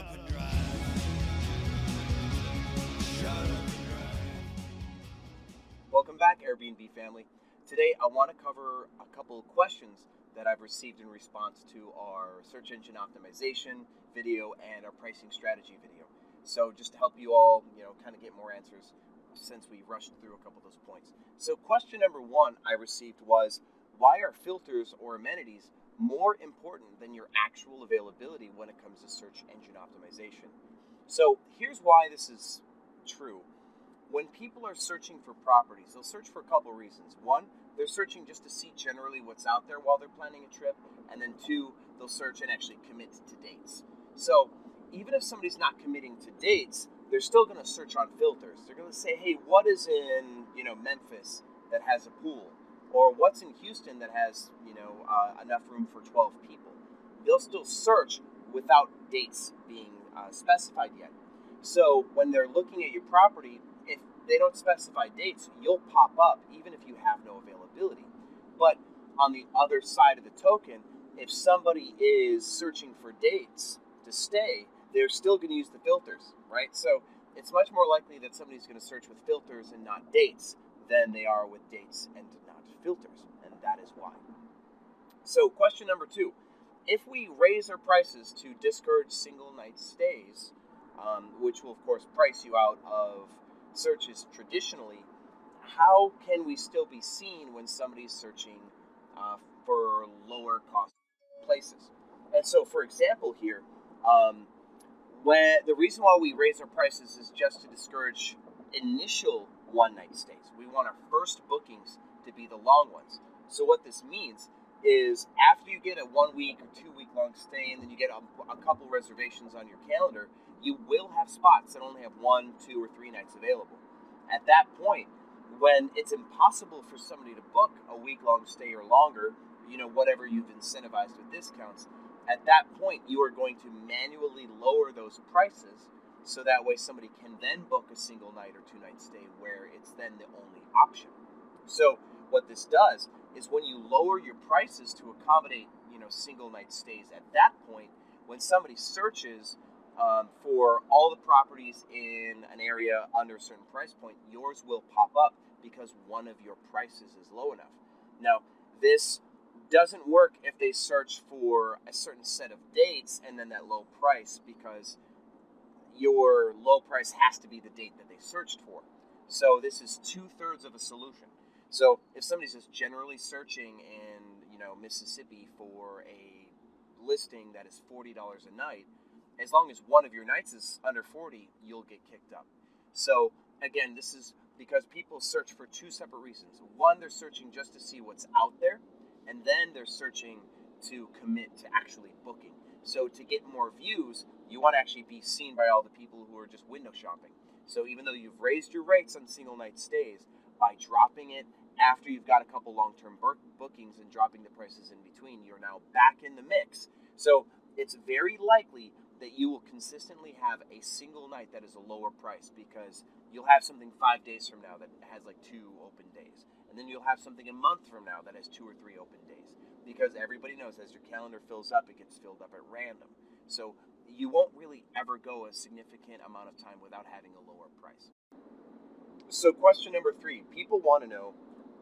up and drive. Shut up and drive. Welcome back, Airbnb family. Today I want to cover a couple of questions that I've received in response to our search engine optimization video and our pricing strategy video. So just to help you all, kind of get more answers since we rushed through a couple of those points. So question number one I received was, why are filters or amenities more important than your actual availability when it comes to search engine optimization? So here's why this is true. When people are searching for properties, they'll search for a couple of reasons. One, they're searching just to see generally what's out there while they're planning a trip. And then two, they'll search and actually commit to dates. So even if somebody's not committing to dates, they're still going to search on filters. They're going to say, hey, what is in, Memphis that has a pool? Or what's in Houston that has, enough room for 12 people? They'll still search without dates being specified yet. So when they're looking at your property, if they don't specify dates, you'll pop up even if you have no availability. But on the other side of the token, if somebody is searching for dates to stay, they're still going to use the filters, right? So it's much more likely that somebody's going to search with filters and not dates than they are with dates and not filters, and that is why. So question number two, if we raise our prices to discourage single night stays, which will of course price you out of searches traditionally, how can we still be seen when somebody's searching for lower cost places? And so for example here, when the reason why we raise our prices is just to discourage initial one night stays. We want our first bookings to be the long ones. So what this means is after you get a 1 week or 2 week long stay and then you get a couple reservations on your calendar, you will have spots that only have 1, 2, or 3 nights available. At that point, when it's impossible for somebody to book a week-long stay or longer, whatever you've incentivized with discounts, at that point, you are going to manually lower those prices so that way somebody can then book a single night or 2 night stay where it's then the only option. So what this does is when you lower your prices to accommodate, single night stays, at that point, when somebody searches for all the properties in an area under a certain price point, yours will pop up because one of your prices is low enough. Now, this doesn't work if they search for a certain set of dates and then that low price, because your low price has to be the date that they searched for. So this is 2/3 of a solution. So if somebody's just generally searching in, Mississippi for a listing that is $40 a night, as long as one of your nights is under 40, you'll get kicked up. So again, this is because people search for two separate reasons. One, they're searching just to see what's out there, and then they're searching to commit to actually booking. So to get more views, you want to actually be seen by all the people who are just window shopping. So even though you've raised your rates on single night stays, by dropping it after you've got a couple long-term bookings and dropping the prices in between, you're now back in the mix. So it's very likely that you will consistently have a single night that is a lower price, because you'll have something 5 days from now that has like 2 open days. And then you'll have something a month from now that has 2 or 3 open days. Because everybody knows as your calendar fills up, it gets filled up at random. So you won't really ever go a significant amount of time without having a lower price. So question number 3, people want to know,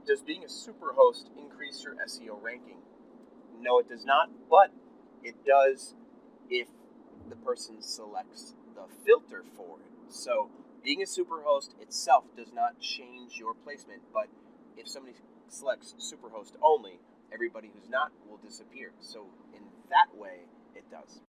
does being a super host increase your SEO ranking? No, it does not, but it does if the person selects the filter for it. So being a superhost itself does not change your placement, but if somebody selects superhost only, everybody who's not will disappear. So in that way, it does.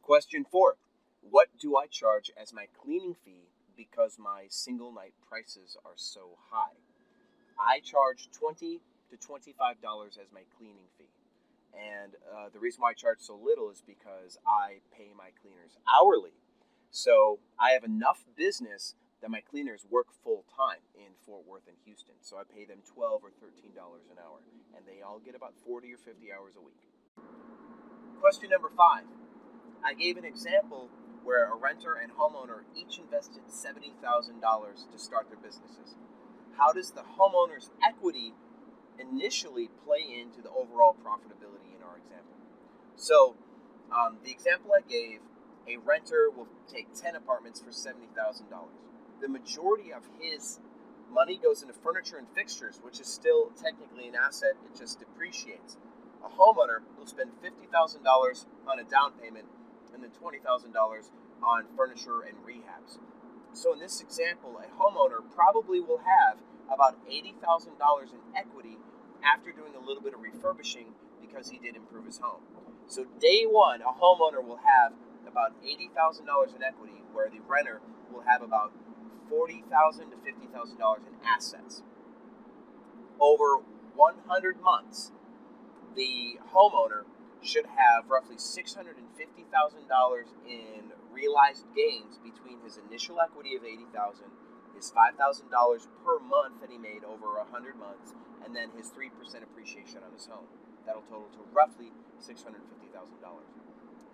Question 4, what do I charge as my cleaning fee because my single night prices are so high? I charge $20 to $25 as my cleaning fee. And the reason why I charge so little is because I pay my cleaners hourly. So I have enough business that my cleaners work full time in Fort Worth and Houston. So I pay them $12 or $13 an hour, and they all get about 40 or 50 hours a week. Question number 5. I gave an example where a renter and homeowner each invested $70,000 to start their businesses. How does the homeowner's equity initially play into the overall profitability in our example? So the example I gave, a renter will take 10 apartments for $70,000. The majority of his money goes into furniture and fixtures, which is still technically an asset, it just depreciates. A homeowner will spend $50,000 on a down payment and then $20,000 on furniture and rehabs. So in this example, a homeowner probably will have about $80,000 in equity after doing a little bit of refurbishing because he did improve his home. So day one, a homeowner will have about $80,000 in equity, where the renter will have about $40,000 to $50,000 in assets. Over 100 months, the homeowner should have roughly $650,000 in realized gains between his initial equity of $80,000, his $5,000 per month that he made over 100 months, and then his 3% appreciation on his home. That'll total to roughly $650,000.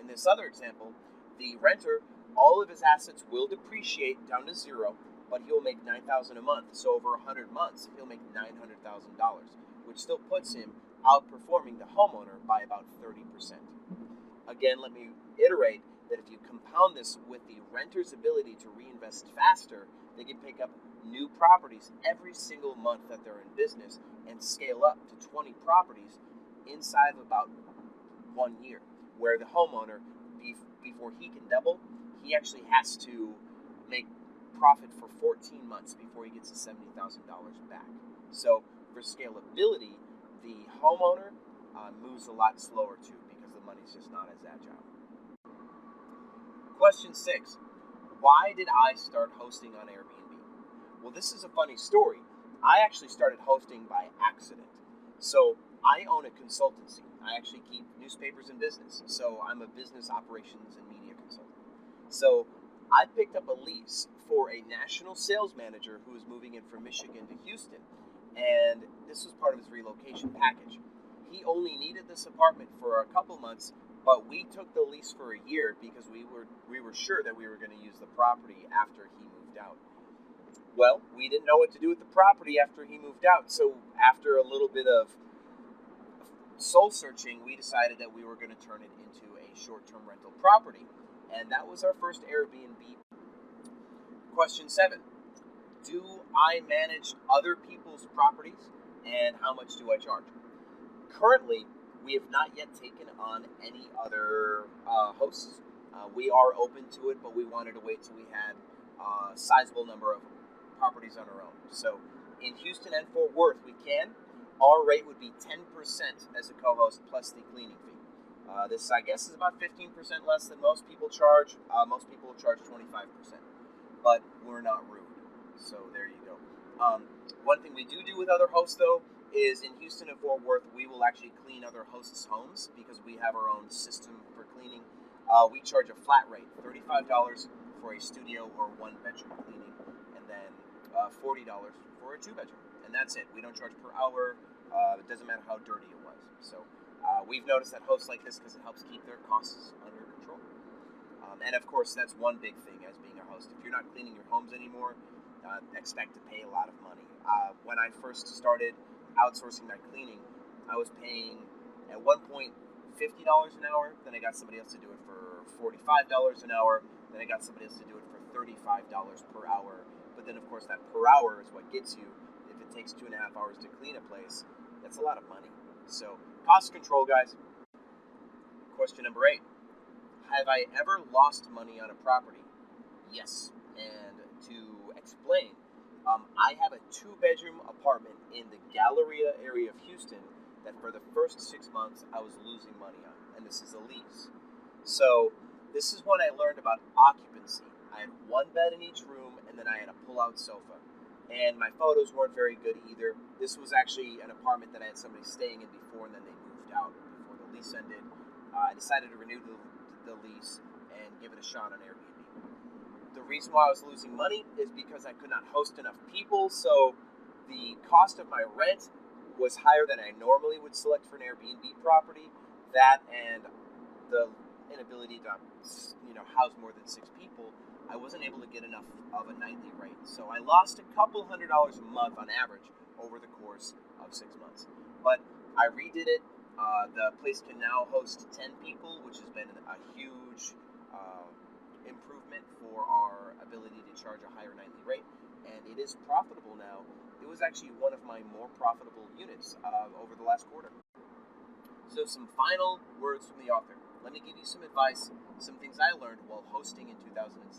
In this other example, the renter, all of his assets will depreciate down to zero, but he'll make $9,000 a month. So over 100 months, he'll make $900,000, which still puts him outperforming the homeowner by about 30%. Again, let me iterate that if you compound this with the renter's ability to reinvest faster, they can pick up new properties every single month that they're in business and scale up to 20 properties inside of about 1 year, where the homeowner, before he can double, he actually has to make profit for 14 months before he gets the $70,000 back. So for scalability, the homeowner moves a lot slower too, because the money's just not as agile. Question 6. Why did I start hosting on Airbnb? Well, this is a funny story. I actually started hosting by accident. So I own a consultancy. I actually keep newspapers in business. So I'm a business operations and media consultant. So I picked up a lease for a national sales manager who was moving in from Michigan to Houston. And this was part of his relocation package. He only needed this apartment for a couple months, but we took the lease for a year because we were sure that we were going to use the property after he moved out. Well, we didn't know what to do with the property after he moved out, so after a little bit of soul searching, we decided that we were going to turn it into a short-term rental property, and that was our first Airbnb. Question 7. Do I manage other people's properties, and how much do I charge? Currently, we have not yet taken on any other hosts. We are open to it, but we wanted to wait till we had a sizable number of properties on our own. So in Houston and Fort Worth, we can. Our rate would be 10% as a co-host plus the cleaning fee. This, I guess, is about 15% less than most people charge. Most people will charge 25%, but we're not rude. So there you go. One thing we do with other hosts, though, is in Houston and Fort Worth, we will actually clean other hosts' homes because we have our own system for cleaning. We charge a flat rate, $35 for a studio or one-bedroom cleaning, and then $40 for a two-bedroom. And that's it. We don't charge per hour. It doesn't matter how dirty it was. So we've noticed that hosts like this because it helps keep their costs under control. And of course, that's one big thing as being a host. If you're not cleaning your homes anymore, expect to pay a lot of money. When I first started outsourcing my cleaning, I was paying at one point $50 an hour. Then I got somebody else to do it for $45 an hour. Then I got somebody else to do it for $35 per hour. But then, of course, that per hour is what gets you. If it takes 2.5 hours to clean a place, that's a lot of money. So, cost control, guys. Question number 8. Have I ever lost money on a property? Yes. And to explain, I have a 2-bedroom apartment in the Galleria area of Houston that for the first 6 months I was losing money on. And this is a lease. So, this is when I learned about occupancy. I had 1 bed in each room, and then I had a pull-out sofa. And my photos weren't very good either. This was actually an apartment that I had somebody staying in before, and then they moved out before the lease ended. I decided to renew the lease and give it a shot on Airbnb. The reason why I was losing money is because I could not host enough people, so the cost of my rent was higher than I normally would select for an Airbnb property. That and the inability to house more than 6 people, I wasn't able to get enough of a nightly rate. So I lost a couple $100 a month on average over the course of 6 months. But I redid it. The place can now host 10 people, which has been a huge improvement for our ability to charge a higher nightly rate, and it is profitable now. It was actually one of my more profitable units over the last quarter. So some final words from the author. Let me give you some advice, some things I learned while hosting in 2017.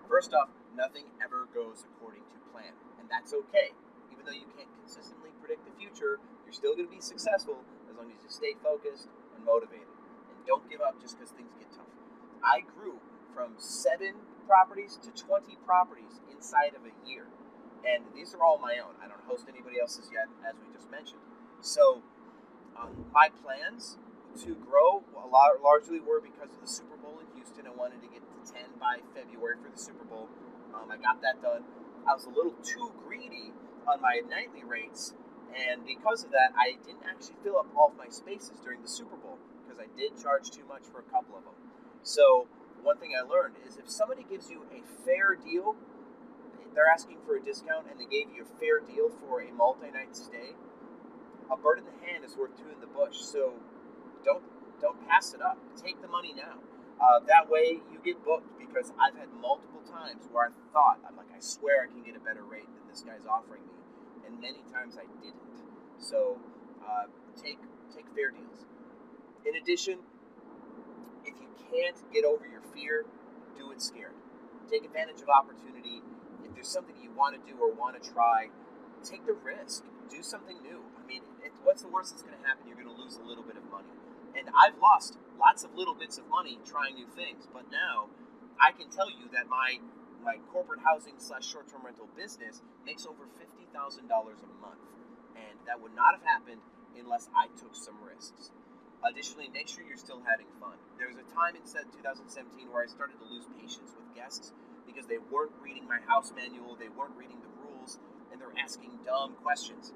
First off, nothing ever goes according to plan, and that's okay. Even though you can't consistently predict the future, you're still going to be successful as long as you stay focused and motivated. And don't give up just because things get tough. I grew from 7 properties to 20 properties inside of a year. And these are all my own. I don't host anybody else's yet, as we just mentioned. So my plans to grow largely were because of the Super Bowl in Houston. I wanted to get to 10 by February for the Super Bowl. I got that done. I was a little too greedy on my nightly rates, and because of that, I didn't actually fill up all of my spaces during the Super Bowl because I did charge too much for a couple of them. So one thing I learned is if somebody gives you a fair deal, they're asking for a discount, and they gave you a fair deal for a multi-night stay, a bird in the hand is worth two in the bush. So don't pass it up. Take the money now. That way you get booked, because I've had multiple times where I swear I can get a better rate than this guy's offering me, and many times I didn't. So take fair deals. In addition, if you can't get over your fear, do it scared. Take advantage of opportunity. If there's something you want to do or want to try, take the risk. Do something new. I mean, what's the worst that's going to happen? You're going to lose a little bit of money. And I've lost lots of little bits of money trying new things. But now I can tell you that my corporate housing / short-term rental business makes over $50,000 a month. And that would not have happened unless I took some risks. Additionally, make sure you're still having fun. There was a time in 2017 where I started to lose patience with guests because they weren't reading my house manual, they weren't reading the rules, and they're asking dumb questions.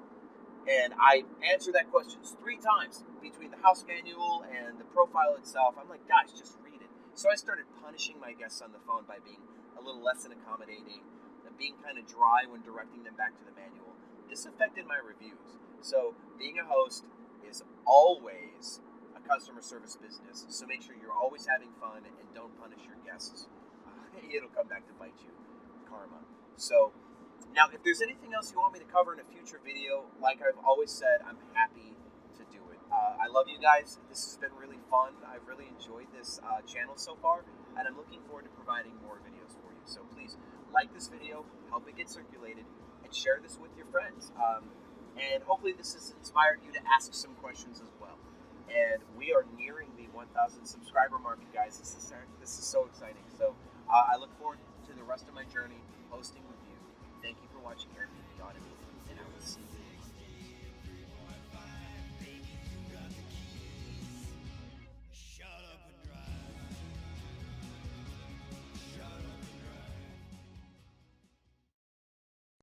And I answered that questions 3 times between the house manual and the profile itself. I'm like, guys, just read it. So I started punishing my guests on the phone by being a little less than accommodating, and being kind of dry when directing them back to the manual. This affected my reviews. So being a host is always a customer service business. So make sure you're always having fun and don't punish your guests. It'll come back to bite you. Karma. So now, if there's anything else you want me to cover in a future video, like I've always said, I'm happy to do it. I love you guys. This has been really fun. I've really enjoyed this channel so far, and I'm looking forward to providing more videos for you. So please like this video, help it get circulated, and share this with your friends. And hopefully this has inspired you to ask some questions as well. And we are nearing the 1,000 subscriber mark, you guys. This is so exciting. So I look forward to the rest of my journey hosting with you. Thank you for watching Airbnb Automated, and I will see you